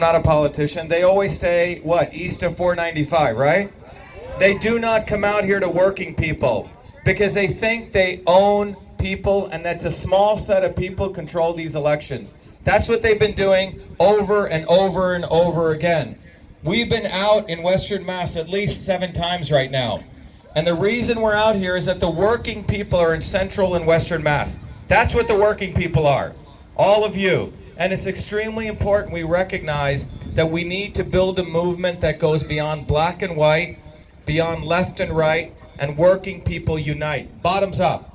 not a politician. They always stay, what, east of 495, right? They do not come out here to working people because they think they own people, and that's a small set of people control these elections. That's what they've been doing over and over and over again. We've been out in Western Mass at least 7 times right now. And the reason we're out here is that the working people are in Central and Western Mass. That's what the working people are. All of you. And it's extremely important we recognize that we need to build a movement that goes beyond black and white, beyond left and right, and working people unite. Bottoms up.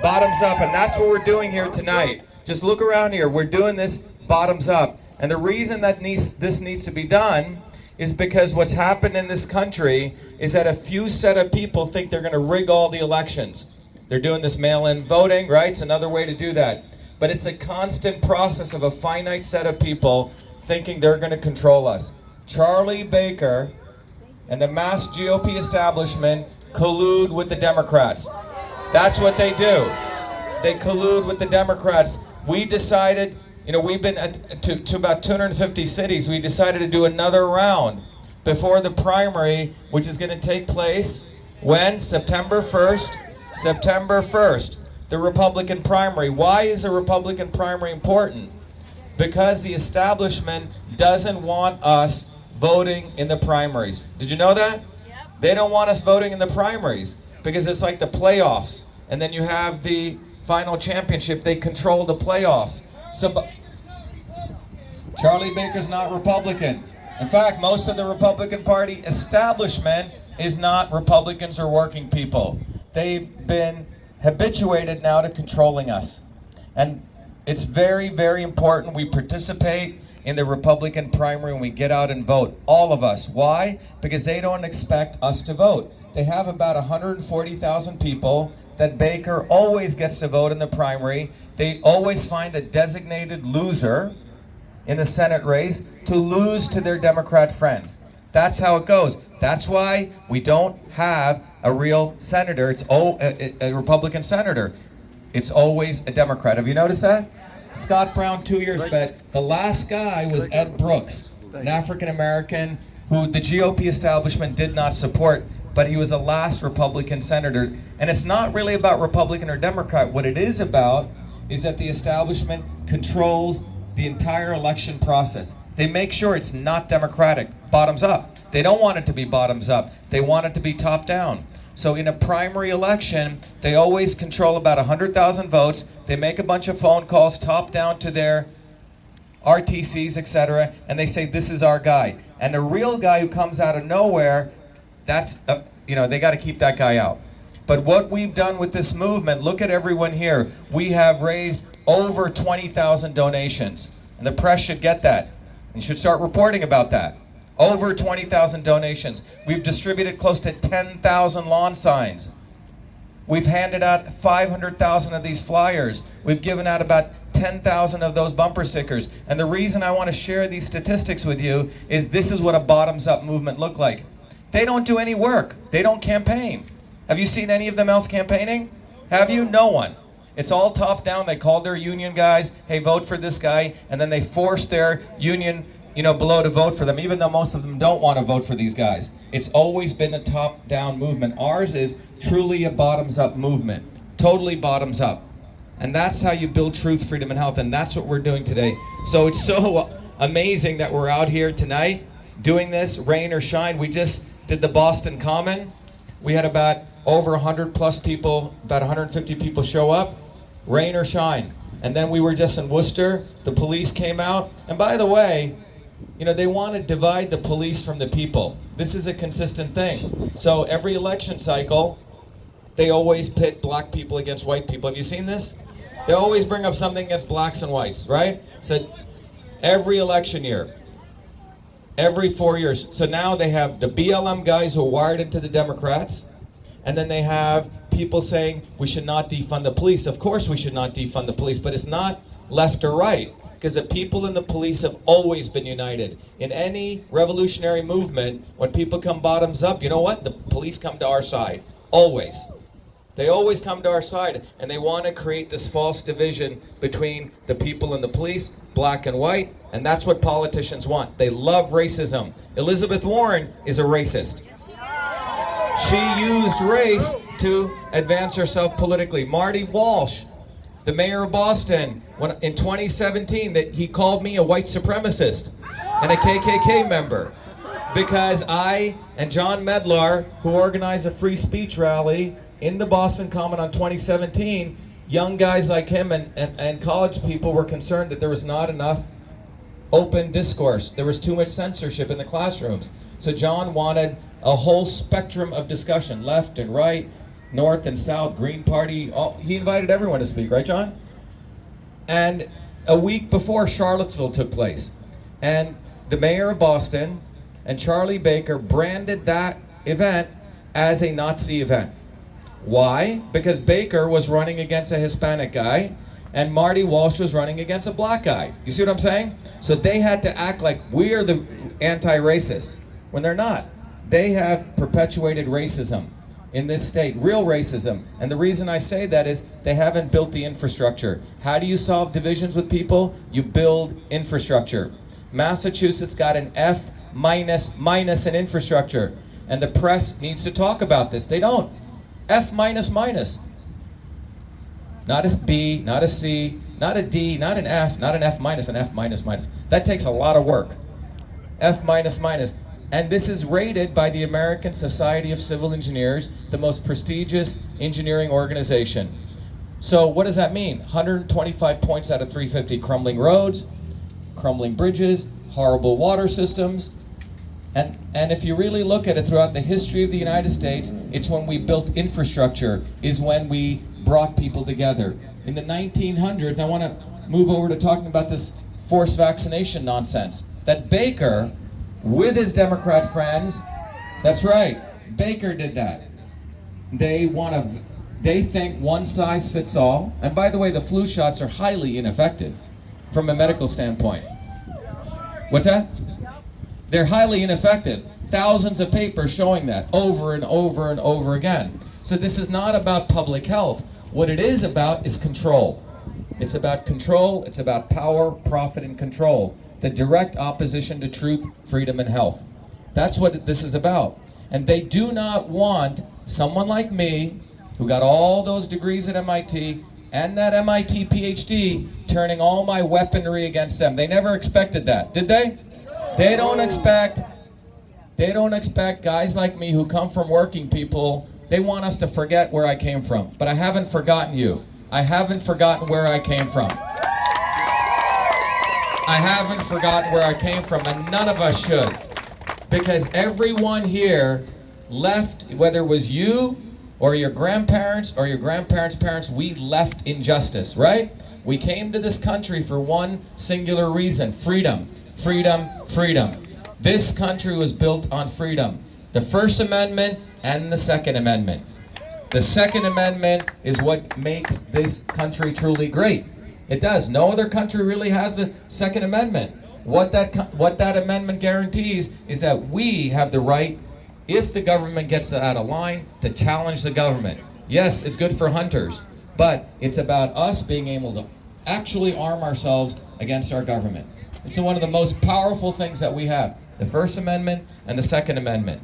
Bottoms up. And that's what we're doing here tonight. Just look around here. We're doing this bottoms up. And the reason that this needs to be done is because what's happened in this country is that a few set of people think they're going to rig all the elections. They're doing this mail-in voting, right? It's another way to do that. But it's a constant process of a finite set of people thinking they're going to control us. Charlie Baker and the mass GOP establishment collude with the Democrats. That's what they do. They collude with the Democrats. We decided, we've been to about 250 cities. We decided to do another round before the primary, which is going to take place when? September 1st. September 1st, the Republican primary. Why is the Republican primary important? Because the establishment doesn't want us voting in the primaries. Did you know that? Yep. They don't want us voting in the primaries because it's like the playoffs. And then you have the final championship. They control the playoffs. So Charlie Baker's not Republican. In fact, most of the Republican Party establishment is not Republicans or working people. They've been habituated now to controlling us. And it's very, very important we participate in the Republican primary when we get out and vote. All of us. Why? Because they don't expect us to vote. They have about 140,000 people that Baker always gets to vote in the primary. They always find a designated loser in the Senate race to lose to their Democrat friends. That's how it goes. That's why we don't have a real senator. It's a Republican senator. It's always a Democrat. Have you noticed that? Scott Brown, 2 years, but the last guy was Ed Brooks, an African American who the GOP establishment did not support, but he was the last Republican senator. And it's not really about Republican or Democrat. What it is about is that the establishment controls the entire election process. They make sure it's not democratic, bottoms up. They don't want it to be bottoms up. They want it to be top down. So in a primary election, they always control about 100,000 votes. They make a bunch of phone calls top down to their RTCs, etc., and they say, this is our guy. And the real guy who comes out of nowhere, that's, they got to keep that guy out. But what we've done with this movement, look at everyone here. We have raised over 20,000 donations. And the press should get that. And should start reporting about that. Over 20,000 donations. We've distributed close to 10,000 lawn signs. We've handed out 500,000 of these flyers. We've given out about 10,000 of those bumper stickers. And the reason I want to share these statistics with you is this is what a bottoms-up movement look like. They don't do any work. They don't campaign. Have you seen any of them else campaigning? Have you? No one. It's all top down. They called their union guys, hey, vote for this guy, and then they force their union below to vote for them, even though most of them don't want to vote for these guys. It's always been a top-down movement. Ours is truly a bottoms-up movement, totally bottoms up. And that's how you build truth, freedom, and health, and that's what we're doing today. So it's so amazing that we're out here tonight doing this, rain or shine. We just did the Boston Common. We had about over 100 plus people, about 150 people show up, rain or shine. And then we were just in Worcester. The police came out. And by the way, they want to divide the police from the people. This is a consistent thing. So every election cycle, they always pit black people against white people. Have you seen this? They always bring up something against blacks and whites, right? So every election year, every 4 years. So now they have the BLM guys who are wired into the Democrats, and then they have people saying we should not defund the police. Of course we should not defund the police, but it's not left or right. Because the people in the police have always been united. In any revolutionary movement, when people come bottoms up, you know what? The police come to our side. Always. They always come to our side, and they want to create this false division between the people and the police, black and white, and that's what politicians want. They love racism. Elizabeth Warren is a racist. She used race to advance herself politically. Marty Walsh, the mayor of Boston, in 2017, that he called me a white supremacist and a KKK member because I and John Medlar, who organized a free speech rally in the Boston Common on 2017, young guys like him and college people were concerned that there was not enough open discourse. There was too much censorship in the classrooms. So John wanted a whole spectrum of discussion, left and right, north and south, Green Party. He invited everyone to speak, right, John? And a week before, Charlottesville took place. And the mayor of Boston and Charlie Baker branded that event as a Nazi event. Why? Because Baker was running against a Hispanic guy and Marty Walsh was running against a black guy. You see what I'm saying? So they had to act like we're the anti-racists when they're not. They have perpetuated racism in this state, real racism. And the reason I say that is they haven't built the infrastructure. How do you solve divisions with people? You build infrastructure. Massachusetts got an F minus in infrastructure. And the press needs to talk about this. They don't. F minus. Not a B, not a C, not a D, not an F, not an F minus, an F minus. That takes a lot of work. F minus. And this is rated by the American Society of Civil Engineers, the most prestigious engineering organization. So what does that mean? 125 points out of 350. Crumbling roads, crumbling bridges, horrible water systems. And if you really look at it throughout the history of the United States, it's when we built infrastructure, is when we brought people together. In the 1900s, I want to move over to talking about this forced vaccination nonsense. That Baker, with his Democrat friends, that's right, Baker did that. They think one size fits all. And by the way, the flu shots are highly ineffective from a medical standpoint. What's that? They're highly ineffective. Thousands of papers showing that over and over and over again. So this is not about public health. What it is about is control. It's about control, it's about power, profit, and control. The direct opposition to truth, freedom, and health. That's what this is about. And they do not want someone like me, who got all those degrees at MIT, and that MIT PhD, turning all my weaponry against them. They never expected that, did they? They don't expect guys like me who come from working people. They want us to forget where I came from. But I haven't forgotten you. I haven't forgotten where I came from. I haven't forgotten where I came from, and none of us should. Because everyone here left, whether it was you or your grandparents or your grandparents' parents, we left injustice, right? We came to this country for one singular reason: freedom. Freedom, freedom. This country was built on freedom. The First Amendment and the Second Amendment. The Second Amendment is what makes this country truly great. It does. No other country really has the Second Amendment. What that amendment guarantees is that we have the right, if the government gets out of line, to challenge the government. Yes, it's good for hunters, but it's about us being able to actually arm ourselves against our government. It's one of the most powerful things that we have, the First Amendment and the Second Amendment.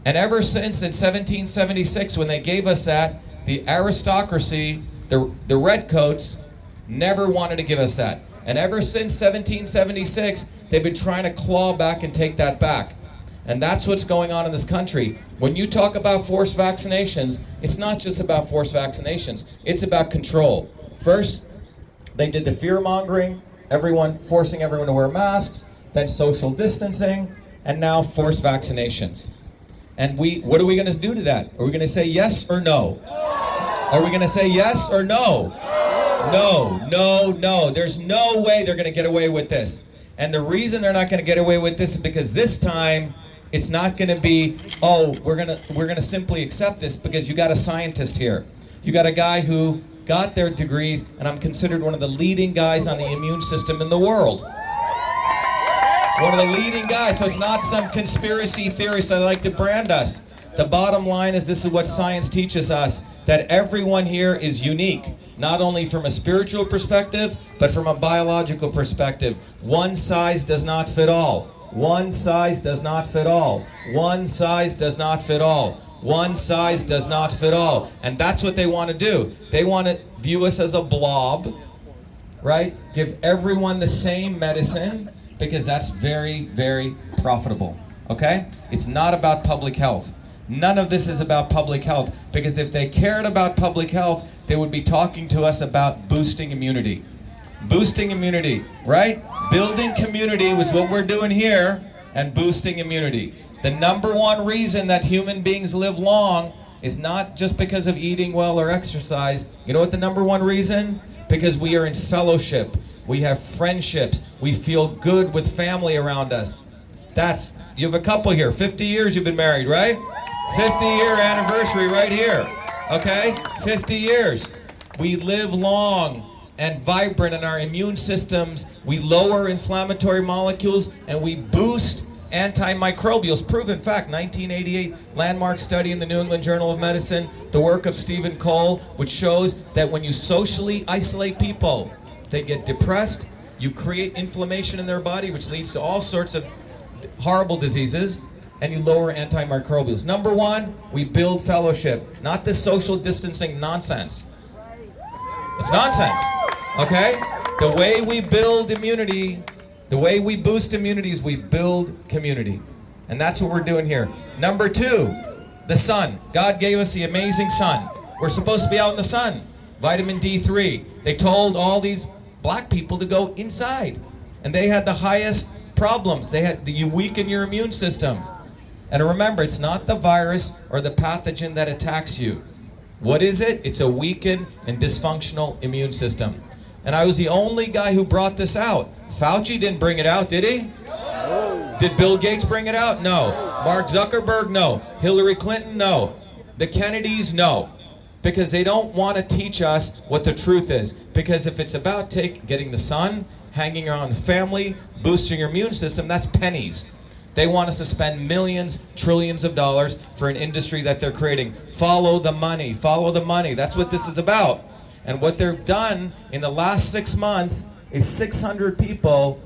And ever since in 1776, when they gave us that, the aristocracy, the redcoats, never wanted to give us that. And ever since 1776, they've been trying to claw back and take that back. And that's what's going on in this country. When you talk about forced vaccinations, it's not just about forced vaccinations, it's about control. First, they did the fear-mongering, forcing everyone to wear masks, then social distancing, and now forced vaccinations. And what are we going to do to that? Are we going to say yes or no? Are we going to say yes or no? No. There's no way they're going to get away with this. And the reason they're not going to get away with this is because this time it's not going to be, we're going to simply accept this, because you got a scientist here. You got a guy who got their degrees, and I'm considered one of the leading guys on the immune system in the world. One of the leading guys, so it's not some conspiracy theorists that like to brand us. The bottom line is, this is what science teaches us. that everyone here is unique, not only from a spiritual perspective, but from a biological perspective. One size does not fit all. One size does not fit all. One size does not fit all. One size does not fit all. And that's what they want to do. They want to view us as a blob, right? Give everyone the same medicine, because that's very, very profitable, okay? It's not about public health. None of this is about public health, because if they cared about public health, they would be talking to us about boosting immunity. Boosting immunity, right? Building community was what we're doing here, and boosting immunity. The number one reason that human beings live long is not just because of eating well or exercise. You know what the number one reason? Because we are in fellowship. We have friendships. We feel good with family around us. You have a couple here, 50 years you've been married, right? 50-year anniversary right here, okay? 50 years. We live long and vibrant in our immune systems. We lower inflammatory molecules and we boost antimicrobials. Proven fact, 1988 landmark study in the New England Journal of Medicine, the work of Stephen Cole, which shows that when you socially isolate people, they get depressed, you create inflammation in their body, which leads to all sorts of horrible diseases, and you lower antimicrobials. Number one, we build fellowship, not this social distancing nonsense. It's nonsense, okay? The way we build immunity, the way we boost immunities, we build community. And that's what we're doing here. Number two, the sun. God gave us the amazing sun. We're supposed to be out in the sun. Vitamin D3. They told all these black people to go inside. And they had the highest problems. You weaken your immune system. And remember, it's not the virus or the pathogen that attacks you. What is it? It's a weakened and dysfunctional immune system. And I was the only guy who brought this out. Fauci didn't bring it out, did he? No. Did Bill Gates bring it out? No. Mark Zuckerberg? No. Hillary Clinton? No. The Kennedys? No. Because they don't want to teach us what the truth is. Because if it's about getting the sun, hanging around family, boosting your immune system, that's pennies. They want us to spend millions, trillions of dollars for an industry that they're creating. Follow the money. Follow the money. That's what this is about. And what they've done in the last 6 months is 600 people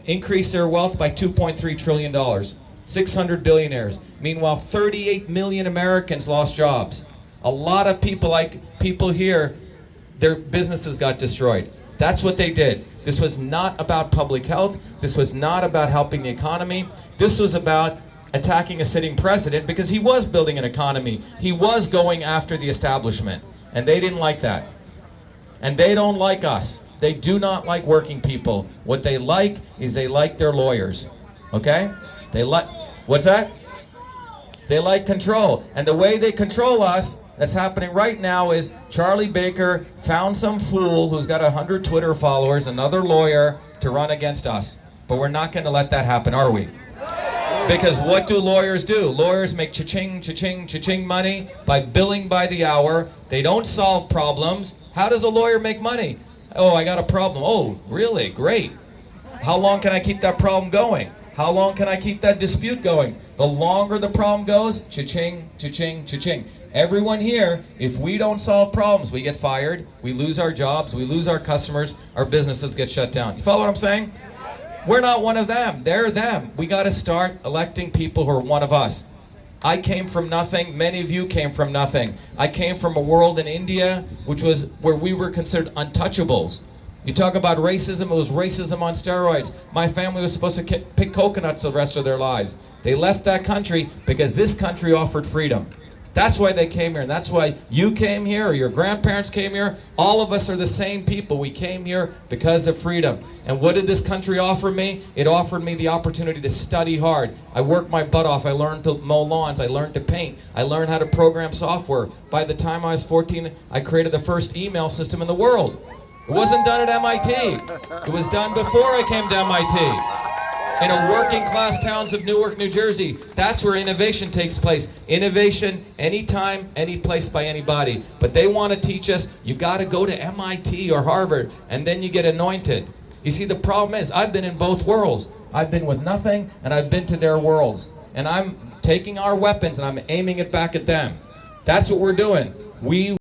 increase their wealth by $2.3 trillion. 600 billionaires. Meanwhile, 38 million Americans lost jobs. A lot of people here, their businesses got destroyed. That's what they did. This was not about public health. This was not about helping the economy. This was about attacking a sitting president because he was building an economy. He was going after the establishment. And they didn't like that. And they don't like us. They do not like working people. What they like is they like their lawyers. Okay? What's that? They like control. And the way they control us, that's happening right now, is Charlie Baker found some fool who's got 100 Twitter followers, another lawyer, to run against us. But we're not going to let that happen, are we? Because what do lawyers do? Lawyers make cha-ching, cha-ching, cha-ching money by billing by the hour. They don't solve problems. How does a lawyer make money? Oh, I got a problem. Oh, really? Great. How long can I keep that problem going? How long can I keep that dispute going? The longer the problem goes, cha-ching, cha-ching, cha-ching. Everyone here, if we don't solve problems, we get fired, we lose our jobs, we lose our customers, our businesses get shut down. You follow what I'm saying? We're not one of them. They're them. We got to start electing people who are one of us. I came from nothing. Many of you came from nothing. I came from a world in India which was where we were considered untouchables. You talk about racism, it was racism on steroids. My family was supposed to pick coconuts the rest of their lives. They left that country because this country offered freedom. That's why they came here, and that's why you came here, or your grandparents came here. All of us are the same people. We came here because of freedom. And what did this country offer me? It offered me the opportunity to study hard. I worked my butt off. I learned to mow lawns. I learned to paint. I learned how to program software. By the time I was 14, I created the first email system in the world. It wasn't done at MIT. It was done before I came to MIT. In a working class towns of Newark, New Jersey. That's where innovation takes place. Innovation, anytime, any place, by anybody. But they want to teach us, you got to go to MIT or Harvard, and then you get anointed. You see, the problem is, I've been in both worlds. I've been with nothing, and I've been to their worlds. And I'm taking our weapons, and I'm aiming it back at them. That's what we're doing. We